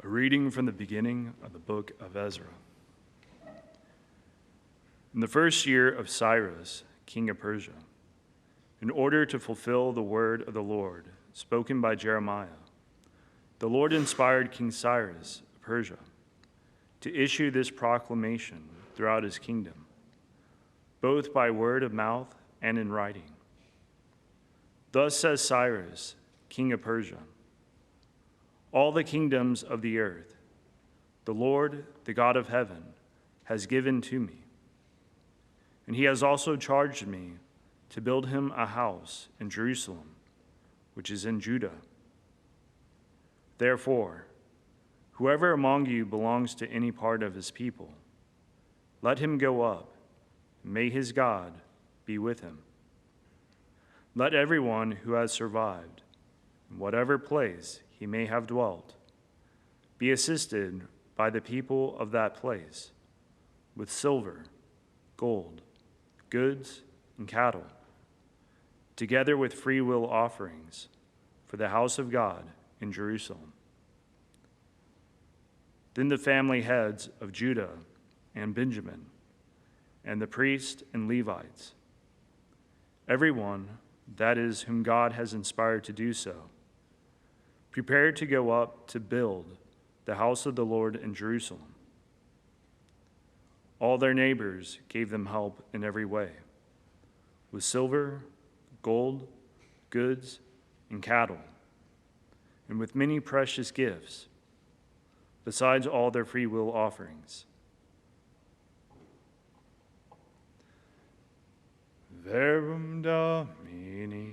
A reading from the beginning of the book of Ezra. In the first year of Cyrus, king of Persia, in order to fulfill the word of the Lord spoken by Jeremiah, the Lord inspired King Cyrus of Persia to issue this proclamation throughout his kingdom, both by word of mouth and in writing. Thus says Cyrus, king of Persia, all the kingdoms of the earth, the Lord, the God of heaven, has given to me. And he has also charged me to build him a house in Jerusalem, which is in Judah. Therefore, whoever among you belongs to any part of his people, let him go up, and may his God be with him. Let everyone who has survived, in whatever place he may have dwelt, be assisted by the people of that place with silver, gold, goods, and cattle, together with free will offerings for the house of God in Jerusalem. Then the family heads of Judah and Benjamin, and the priests and Levites, everyone, that is, whom God has inspired to do so, prepared to go up to build the house of the Lord in Jerusalem. All their neighbors gave them help in every way, with silver, gold, goods, and cattle, and with many precious gifts, besides all their free will offerings. Verbum Domini.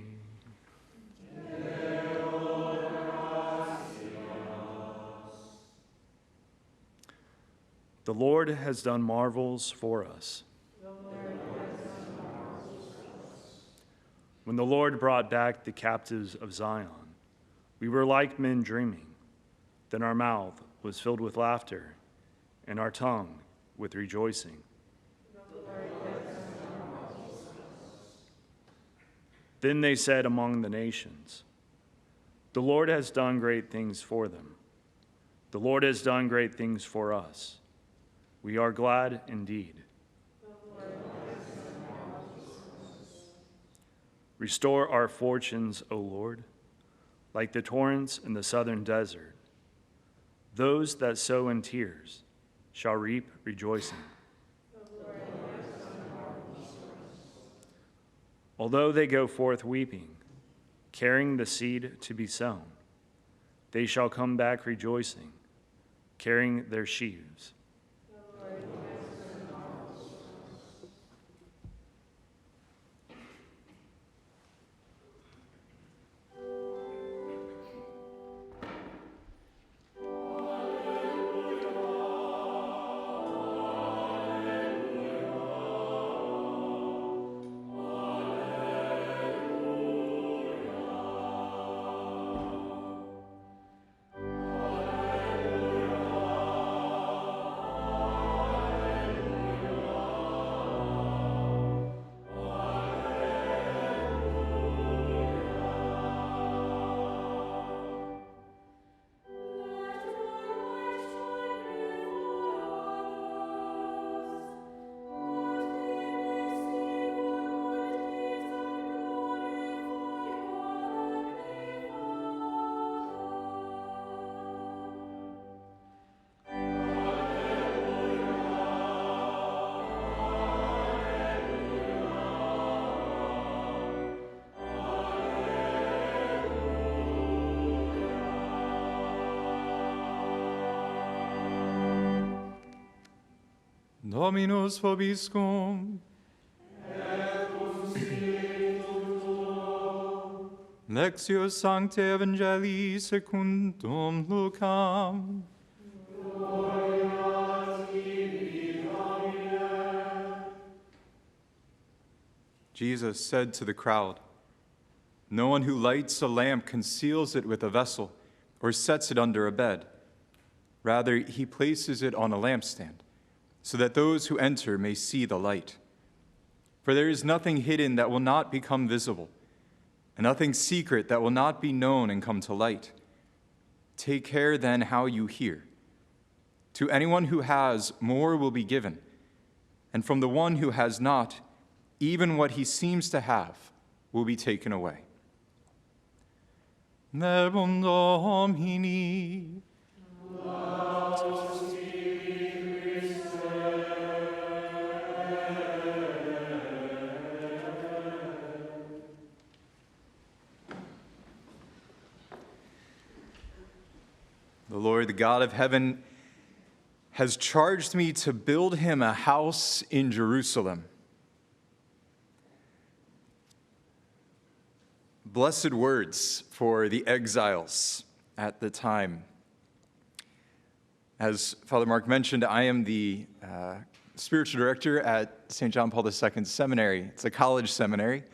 The Lord has done marvels for us. When the Lord brought back the captives of Zion, we were like men dreaming. Then our mouth was filled with laughter, and our tongue with rejoicing. Then they said among the nations, the Lord has done great things for them. The Lord has done great things for us. We are glad indeed. Restore our fortunes, O Lord, like the torrents in the southern desert. Those that sow in tears shall reap rejoicing. Although they go forth weeping, carrying the seed to be sown, they shall come back rejoicing, carrying their sheaves. Dominus vobiscum. Et cum spiritu tuo. Lectio Sancte Evangelii secundum Lucam. Gloria tibi, Domine. Jesus said to the crowd, "No one who lights a lamp conceals it with a vessel or sets it under a bed. Rather, he places it on a lampstand, so that those who enter may see the light. For there is nothing hidden that will not become visible, and nothing secret that will not be known and come to light. Take care then how you hear. To anyone who has, more will be given, and from the one who has not, even what he seems to have will be taken away. Verbum Domini. The Lord, the God of heaven, has charged me to build him a house in Jerusalem. Blessed words for the exiles at the time. As Father Mark mentioned, I am the spiritual director at St. John Paul II Seminary. It's a college seminary.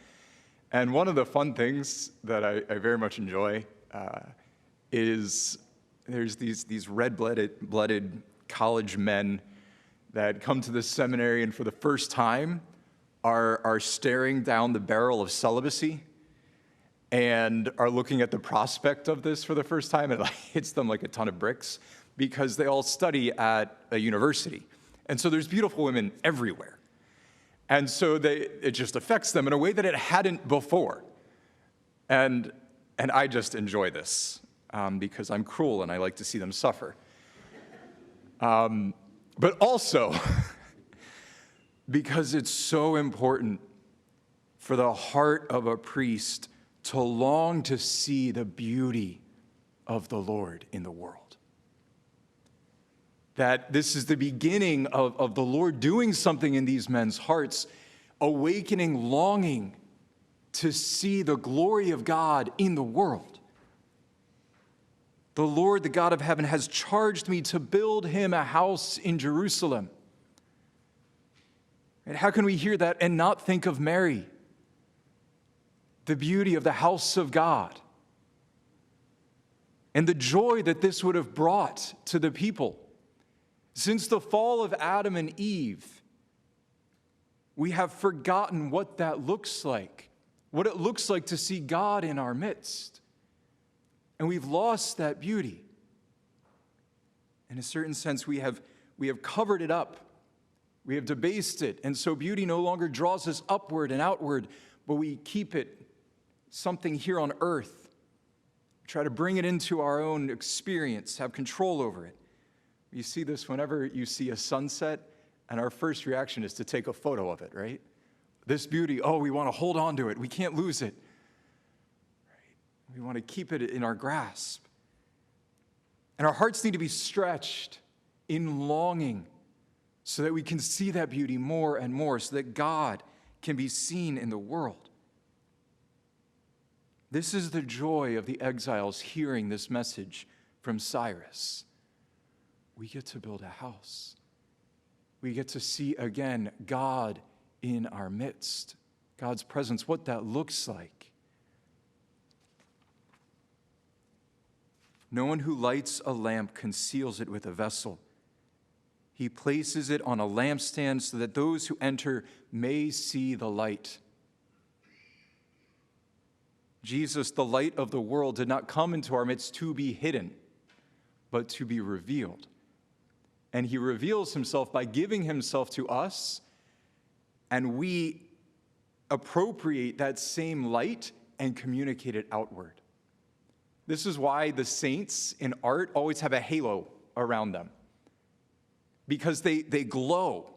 And one of the fun things that I very much enjoy is there's these red-blooded college men that come to this seminary and for the first time are staring down the barrel of celibacy and are looking at the prospect of this for the first time, and it hits them like a ton of bricks because they all study at a university. And so there's beautiful women everywhere. And so it just affects them in a way that it hadn't before. And I just enjoy this because I'm cruel and I like to see them suffer. But also because it's so important for the heart of a priest to long to see the beauty of the Lord in the world. That this is the beginning of the Lord doing something in these men's hearts, awakening longing to see the glory of God in the world. The Lord, the God of heaven, has charged me to build him a house in Jerusalem. And how can we hear that and not think of Mary? The beauty of the house of God. And the joy that this would have brought to the people. Since the fall of Adam and Eve, we have forgotten what that looks like, what it looks like to see God in our midst. And we've lost that beauty. In a certain sense, we have covered it up. We have debased it. And so beauty no longer draws us upward and outward, but we keep it something here on earth. We try to bring it into our own experience, have control over it. You see this whenever you see a sunset, and our first reaction is to take a photo of it, right? This beauty, we want to hold on to it. We can't lose it. Right? We want to keep it in our grasp. And our hearts need to be stretched in longing so that we can see that beauty more and more, so that God can be seen in the world. This is the joy of the exiles hearing this message from Cyrus. We get to build a house. We get to see again God in our midst, God's presence, what that looks like. No one who lights a lamp conceals it with a vessel. He places it on a lampstand so that those who enter may see the light. Jesus, the light of the world, did not come into our midst to be hidden, but to be revealed. And he reveals himself by giving himself to us, and we appropriate that same light and communicate it outward. This is why the saints in art always have a halo around them, because they glow.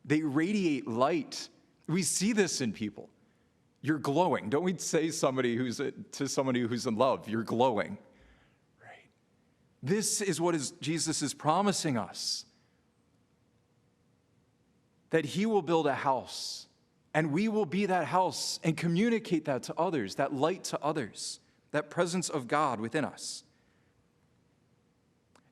They radiate light. We see this in people. You're glowing. Don't we say to somebody who's in love, you're glowing? This is what Jesus is promising us. That he will build a house, and we will be that house and communicate that to others, that light to others, that presence of God within us.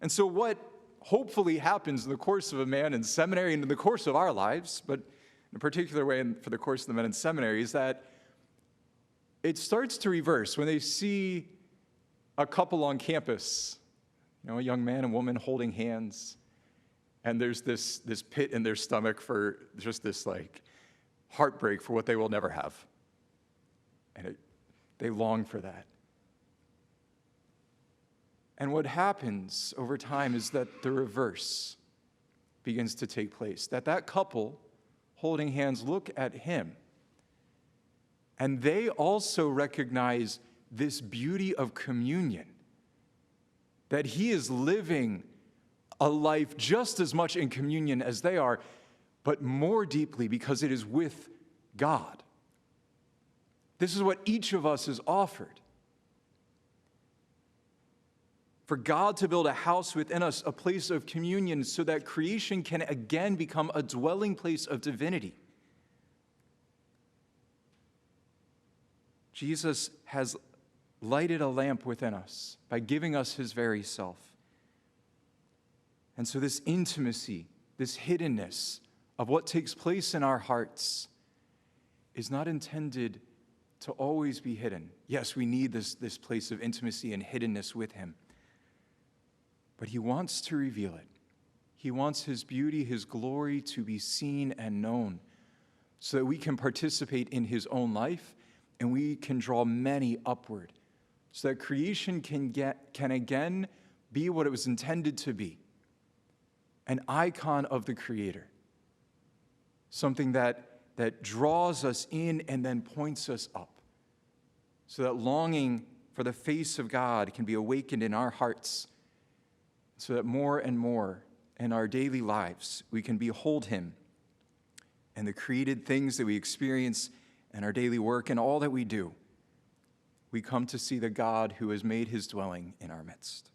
And so what hopefully happens in the course of a man in seminary and in the course of our lives, but in a particular way for the course of the men in seminary, is that it starts to reverse when they see a couple on campus, a young man and woman holding hands, and there's this pit in their stomach for just this heartbreak for what they will never have. And they long for that. And what happens over time is that the reverse begins to take place. That couple holding hands look at him, and they also recognize this beauty of communion, that he is living a life just as much in communion as they are, but more deeply because it is with God. This is what each of us is offered. For God to build a house within us, a place of communion, so that creation can again become a dwelling place of divinity. Jesus has lighted a lamp within us by giving us his very self. And so this intimacy, this hiddenness of what takes place in our hearts is not intended to always be hidden. Yes, we need this place of intimacy and hiddenness with him. But he wants to reveal it. He wants his beauty, his glory to be seen and known so that we can participate in his own life and we can draw many upward so that creation can again be what it was intended to be, an icon of the Creator, something that draws us in and then points us up so that longing for the face of God can be awakened in our hearts, so that more and more in our daily lives we can behold him and the created things that we experience in our daily work and all that we do. We come to see the God who has made his dwelling in our midst.